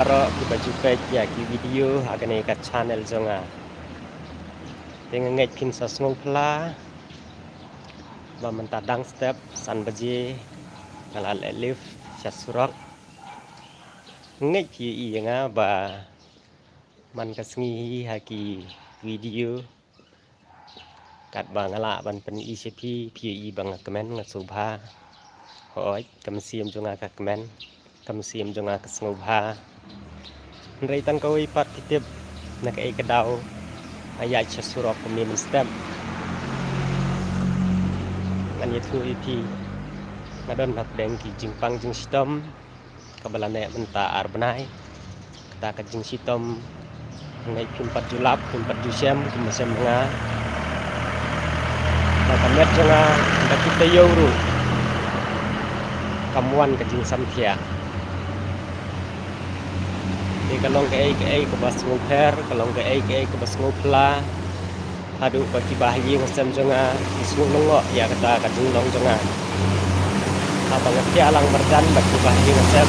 Aro ki baju pek ya ki video agane ka channel jonga. Dengan ngai pin sa sngo pla ba menta dang step san baje ngalal elif sya surok. Ngai ki I nga ba man ka sngi ha ki video kat ba ngala ban pen ICP PE bang kemen ngasubha. Hoi kam siam jonga ka kemen kam siam jonga ka snubha. Nrai tan kau ipat titip nak ai kedau ayat surok kami step ngan yetu IP ngadon nak deng ki jingpang jing sitom kabalane menta arbnai kata ka jing sitom ngai pin pat julap pin pat jusem kumasem nga maka met jonga nda kita yoru kamuan ka jing samthia kalong ke ai ke bas ngoper kalong ke ai ke bas ngopla adu bagi bahyi ngasem jonga isu longo ya kata kajung long jonga apa ngerti alang merdan bagi bahyi ngasem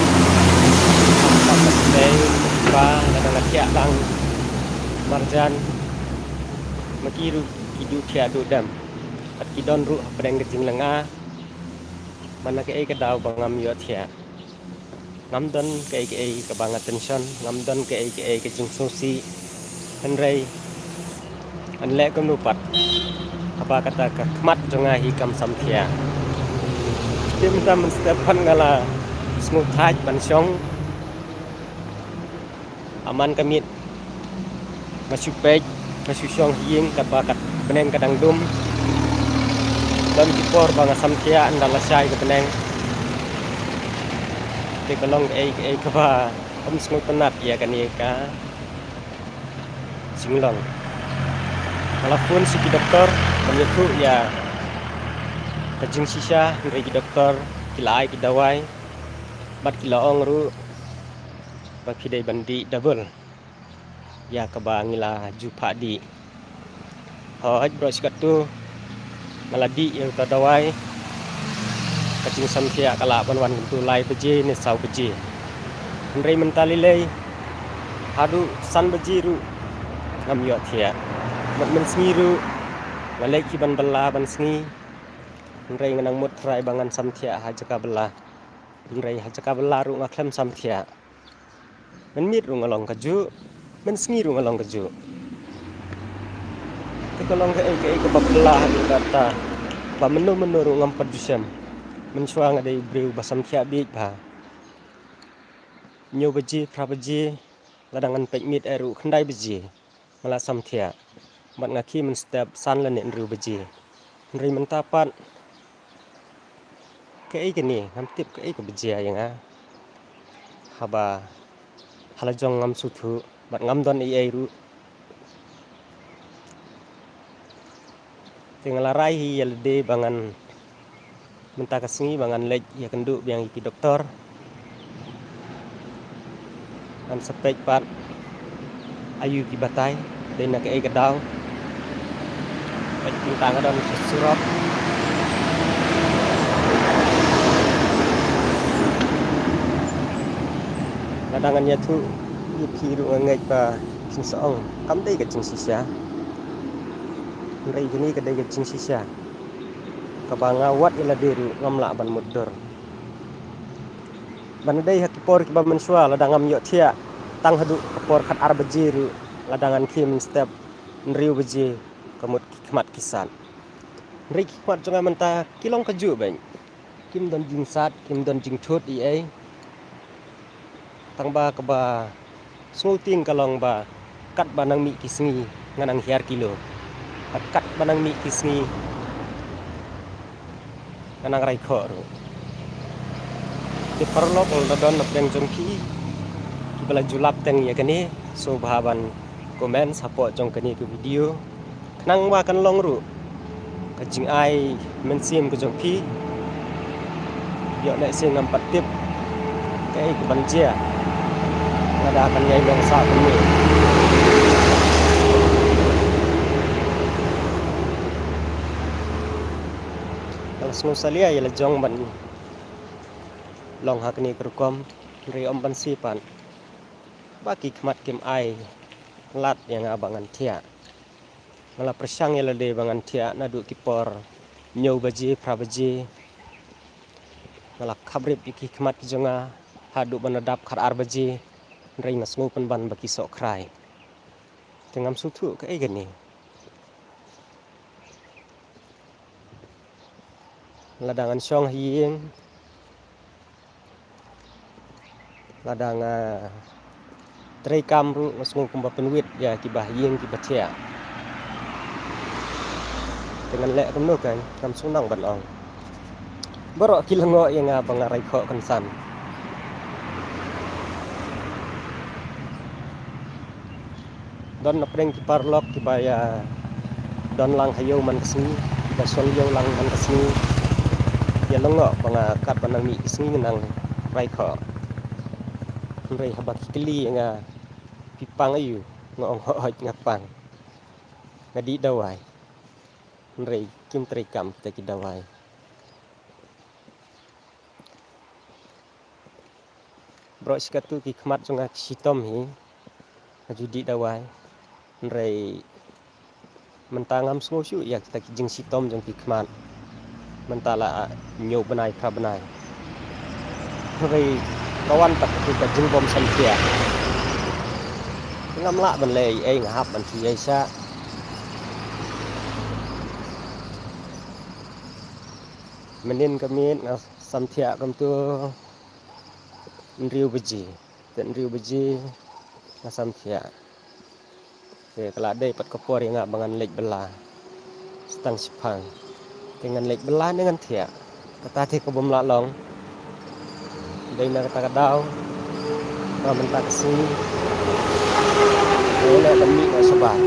apa dei ba kada ngerti alang marjan makiru idu tia du dam pat kidon ru pedeng kejing lenga mana ke ai kedau bangam yo tia ngamdon ke bang attention ngamdon ke kejing susi henrei anle kam nupat apa kata ka khmat jonga hi kam samthia tim tam stepan ngala snu thaj ban song aman kamit masupej masusong hing kapa kat beneng kadang dum dan tipor bang samthia andala sai ke beneng te kalong ai kapa om snu penat ya kan ka singlong walaupun si doktor menyetu ya kajing sisa dari doktor kilai kidawai bat kilaong ru bagi dai bandi double ya kabangila jupa di hoj bros katu maladi yang tadawai kajing samthia kala banwan tu lai beje ne sau beje ndrei mentali lei hadu san beje ru ngam yo thia men sngiru malek ki ban bala ban sngi nrei nganang mut rai bangan samthia hajaka bala nrei hajaka bala ru ngaklem samthia men mit ru ngalong kaju men sngi ru ngalong kaju te kalong ke babla kata ba menu ru ngam padusem men suang ada ibreu basam thia bi ba nyo beji pra beji ladangan pekmit eru khandai beji mala samthia mat ngaki men step san la nen ru beji nri mentapat ke ni ngam tip ke ke beji yang haba halajong ngam suthu bat ngam don ai ru tinggal rai hi yelde bangan menta kasngi bangan lej ya kendu biang ipi doktor an sepek pat ayu ki batai dena ke kedau tentang ada surap ladangannya tu ipi ru ngai pa sing song kam dei ke jing sisa nrei gini ke dei ke jing sisa kabanga wat ila deru ngamla ban mudur ban dei hakipor ki ba mensua ladangam yo thia tang hadu kapor khat ar bejiru ladangan kim step nriu beji kamut khmat kisan nri khmat jonga menta kilong kaju bang kim don jing sat kim don jing thut I ai tang ba ka ba smuting kalong ba kat banang mi kisngi nganang hiar kilo kat banang mi kisngi nganang rai khor ti perlo kol don nak deng jongki ki bala julap teng ya kani so bhaban komen support jong kani ke video nang wa kan long ru kajing ai men sim ke jong pi yo nek sing ngam patip kai ke banjia ngada kan ngai long sa kini langsung salia ya jong ban long hakni kerkom ri om ban sipan baki kemat kem ai lat yang abangan tia ngala persang ya lade bangan tia nadu kipor nyau baji prabaji ngala kabrip iki kemat jonga hadu banadap khar ar baji rei ngasngu ban baki sok krai tengam sutu ke gani ladangan syong hiing ladang trei kamru ngasngu kumba penwit ya kibah hiing kibatia dengan lek kemno kan kam sunang ban ong borok kilengo yang bangarai kho kansan don napreng kiparlok kibaya don lang hayo man kesni kita sol yo lang man kesni ya lengo banga kat banang mi kesni nang rai kho rei habak kili nga pipang ayu ngong hoj ngapang ngadi dawai rei kim trei kam kita ki dawai bro sikatu ki khmat jonga sitom hi judi dawai rei mentangam sngosyu ya kita ki jing sitom jong ki khmat mentala nyo benai kha benai rei kawan tak kita jing bom samtia ngam la ban le ai ngahap ban thi ai sa menin kamit samtia kam tu riu beji ten riu beji ngasam thia ke kelade pat kopor yang bangan lek bela stang sipang dengan lek bela dengan thia kata thi ko bom la long dei na kata kadau ma menta kesini oleh kami na sabar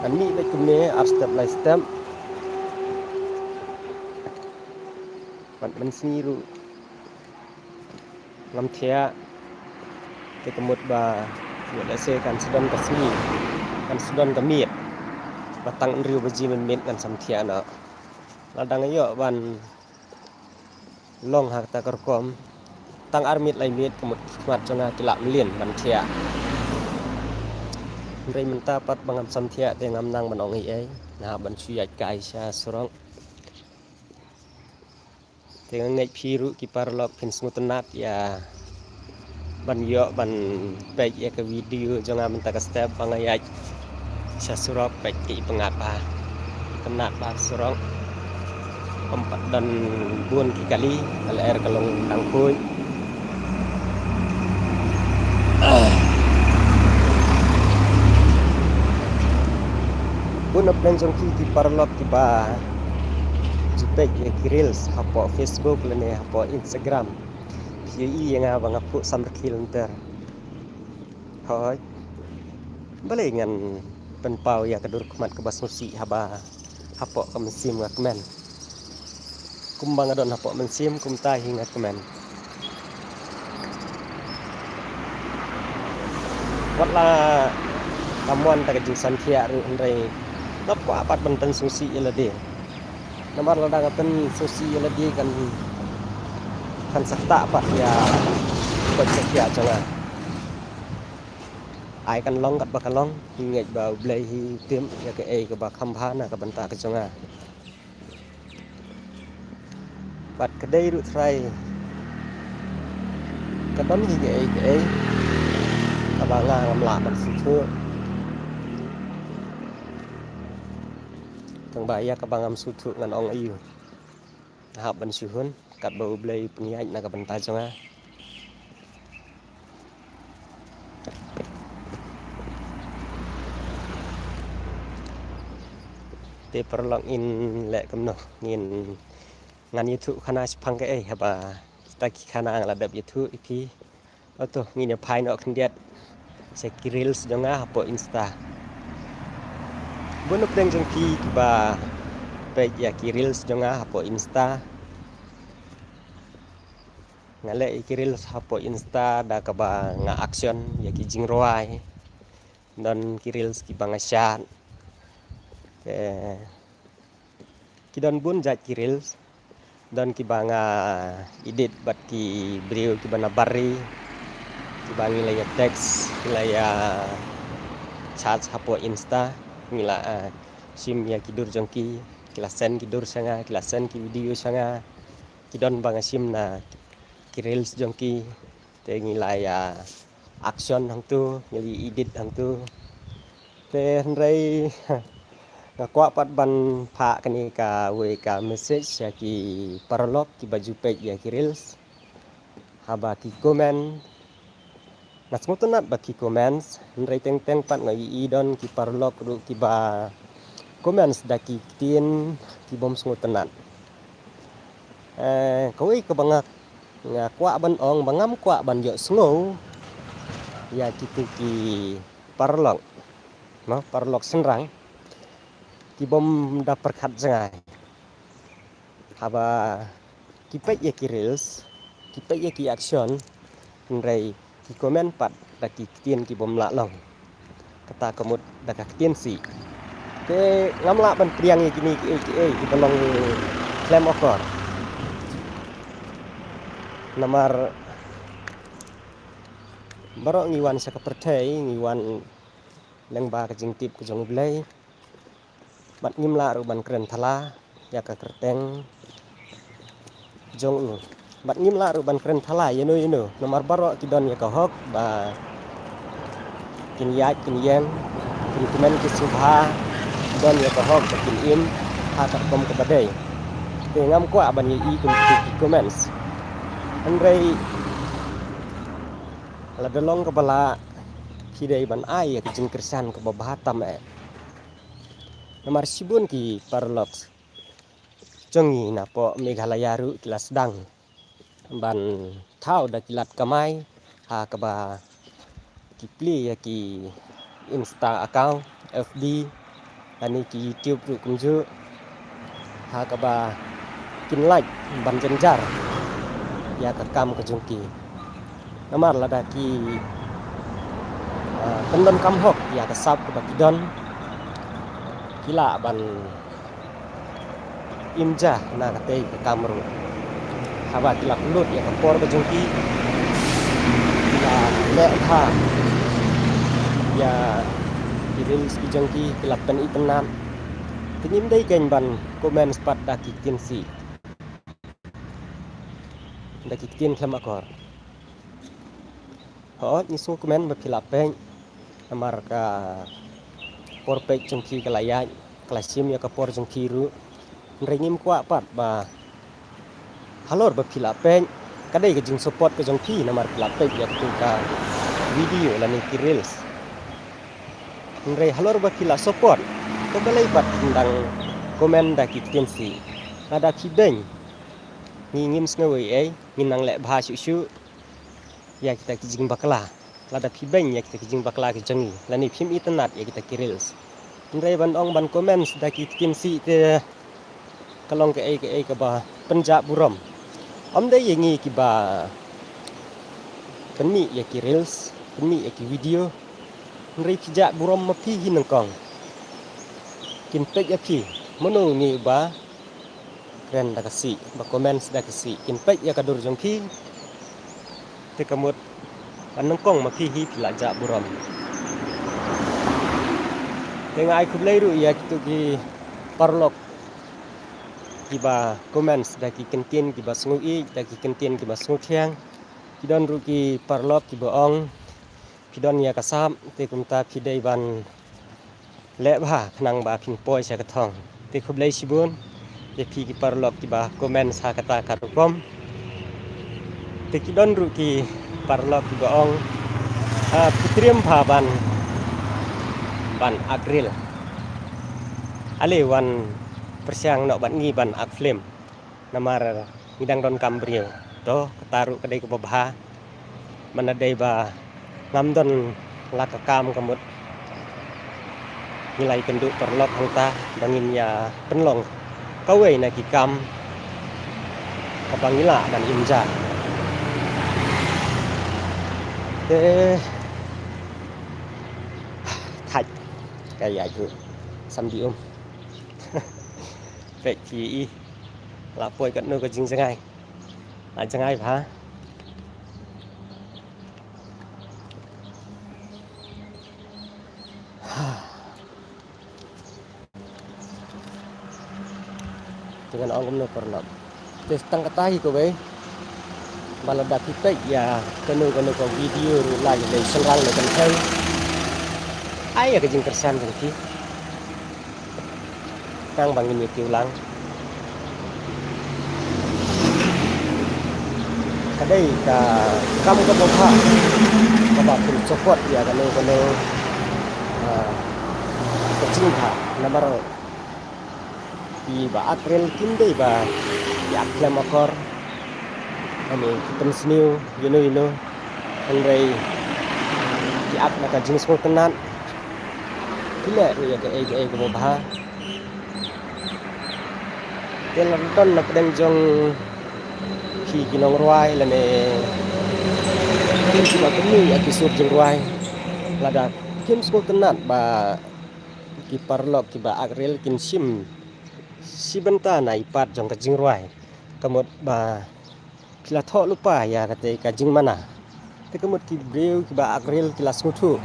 kami dek kene ar step by step pat mensiru lam thia ke kemut ba ya se kan sedon kasmi kan sedon kamiet batang riu beji men kan sam thia na ladang yo ban long hak ta korkom tang armit lai mit kemut khmat jonga kilak melien ban thia rei menta pat bangam sam thia te ngam nang banong ai na ban suyat kai sha surong te ngai phiru ki parlok phin smutenat ya ban yo ban pek ya ke video jonga menta ka step bangayat sha surok pek ki pengat ba kenat ba surok empat dan buan ki kali LR kalong tangkui bun apeng jong ki parlok ki ba jipek ya ki reels hapo Facebook lene hapo Instagram yi yang abang apu samrkil nter hoi balik ngan penpau ya kedur kemat kebas musi haba hapo kemensim ngak men kumbang adon hapo mensim kumta hingga kemen watla kamuan tak jing santia ru ndai nop ko apat benten susi ilade namar ladang aten susi ilade kan sakta pat ya bersekia jonga ai kan long kat bakalong ngej ba blai hi tim ya ke ai ke ba khamha na ka banta ke jonga pat kedai ru trai kadon hi ke ai abanga ngamla ban sutu tang ba ya ka bangam sutu ngan ong ayu hab ban suhun kat bau blai pengiaj na ka banta jonga te perlong in lek kemno ngin ngan YouTube khana spang ke haba kita ki khana ladap YouTube iki oto ngin phai no khndiat se reels jonga hapo Insta bunuk deng jengki ba page ya ki reels jonga hapo Insta ngale iki reels hapo Insta da ka ba nga action ya ki jingroai dan ki reels ki bangasyan kidon bun jat ki reels dan ki banga edit bat ki brio ki bana bari Tiba ngilai teks, ngilai chat hapo Insta, ngilai sim ya kidur jongki, kilasen kidur sanga, kilasen ki video sanga, kidon bang sim na kirils jongki, te ngilai action hang tu, ngili edit hang tu, te hendrai ngakwa pat ban pha kani ka we ka message ya ki paralog ki baju page ya kirils, haba ki comment. Nas mutunat baki comments, hendrai teng pat ngai idon ki parlok ru ki ba comments daki tin ki bom smutunat. Koi ke bangak kwa ban ong bangam kwa ban yo sngo ya kitu ki parlok. No parlok senrang ki bom da perkhat jangai. Haba ki pek ya ki reels, ki pek ya ki action, hendrai ki komen pat daki tin ki bom la long kata kemut daka tin si ke ngamla ban priang ye kini ki belong klem okor namar barok ngiwan sa kepertai ngiwan lengba ke jingtip ke jong blai bat ngimla ru ban kren thala ya ka kerteng jong nu bat ngimla ru ban kren thala yeno namar barok ki don ya ka hok ba kin yat kin yen kin kemen ki subha don ya ka hok kin im ha tak bom ke badai te ngam kwa ban ye i kun ki comments andrei la delong ke bala ki dei ban ai ke jin kersan ke babatam namar sibun ki parlox jongi na po Meghalaya ru kilas dang ban thau da kilat kamai ha ka ba ki pli ya ki Insta account FB ani ki YouTube ru kunju ha ka ba kin like ban jenjar ya ka kam ke jongki namar la da ki tendon kam hok ya ka sap ke bakidon kila ban imja na ka te ke kamru haba kila kulut ya ka por ke jongki kila le tha ya kiril ski jongki kila pen i penan tinim dei ken ban komen spat da ki tin si da ki tin kham akor ho ni su komen ba kila pen amar ka por pek jongki kalaya klasim ya ka por jongki ru ringim kwa pat ba halor ba kila pen kadai ke jing support ke jongki namar kila pek ya tu ka video la ni kirils ngrei halor ba kila support to balai pat tentang komen da ki tin si ada ki beng ngim sngewe nginang le bha shu shu ya kita ki jing bakla lada ki beng ya kita ki jing bakla ki jangi lani phim internet ya kita ki reels ngrei ban ong ban comments da ki tin si te kalong ke ke ba penjak burom om dei yengi ki ba keni ya ki reels keni ya ki video ngrei ki jak burom ma pi hin kong kin pek ya ki mono ni ba kren da kasi ba comments da kasi kin pek ya kadur jongki te kamut anong kong ma pi hi pila jak burom tengai kublai ru ya kitu ki parlok ki ba comments da ki kentin ki ba snui da ki kentin ki ba snuthiang ki don ru ki parlok ki ba ong ki don ya kasam te kumta ki dei ban le bha nang ba phin poi sa ka thong te kublai sibun te ki parlok ki ba comments ha kata ka rom te ki don ru ki parlok ki ba ong putriam bha ban Agril ale wan persiang nok ban ngi ban ak flame namar ngidang don kambrio to kataru kadai ke babha mana dei ba ngam don la ka kam kamut ngilai kendu perlok hangta bangin ya penlong kawe na ki kam kabangila dan imja te thạch kayak itu samdium vậy thì là phôi cận nơi có chính jangai là jangai hả dengan orang no perlok. Tes tang katahi ko be. Balada kita ya kanu ko video lagi dari sengal le kan kai. Ai ka jing kersan kan ki. Kang bangin ni ulang. Kadai ka kam ka bopha. Ka ba pun support ya kanu kecing ha nomor iba April kinde iba ya klamakor ani kitan sniu you know andai di ak na jenis ko tenan kila ya ke ko bah telan ton na pedang jong ki kinong ruai lane kim ba kini episode jong ruai lada kim ko tenan ba ki parlok ki ba April kin sim si benta na ipat jong kajing ruai kamut ba kila thok lupa ya kate kajing mana te kamut ki breu ki ba April kila smutu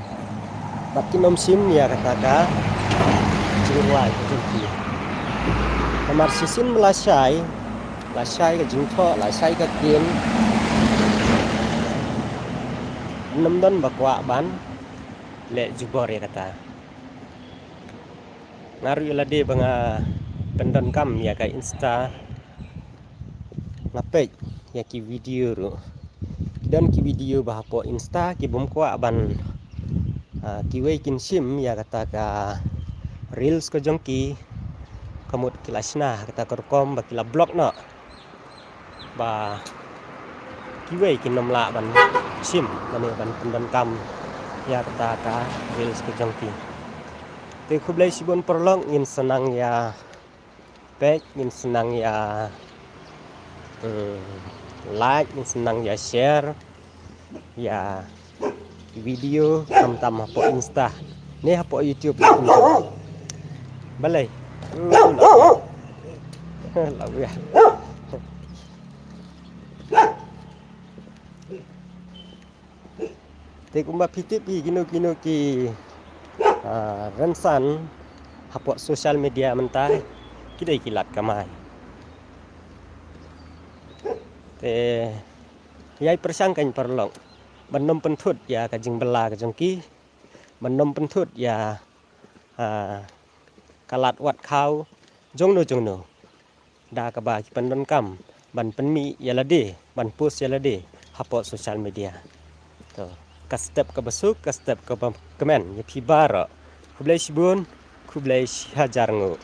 bat kinom sim ya kata ka kajing ruai kajing ki kamar sisin lasai kajing thok lasai ka kien namdan bakwa ban le jubor ya kata ngaru lade banga pendon kam ya ka insta napej ya ki video ru dan ki video bah po insta ki bom ko ban ki we kin sim ya kata ka reels ko jongki kamut kilasna kata korkom ba kila blog no ba ki we kin nomla ban sim ban pendon kam ya kata ka reels ko jongki te khublai sibon perlong in senang ya page in senang ya like in senang ya share ya video tam hapo insta ni hapo YouTube balai lau ya te kumba pitip kino ki rensan hapo sosial media mentah kita kilat kamai te yai persangkan perlong benom pentut ya kajing bela kajongki benom pentut ya kalat wat kau jongno da ka ba ki pendon kam ban penmi ya lade ban post ya lade hapo sosial media to ka step ka besuk ka step ka komen ya pi bara kublai sibun kublai hajar ngo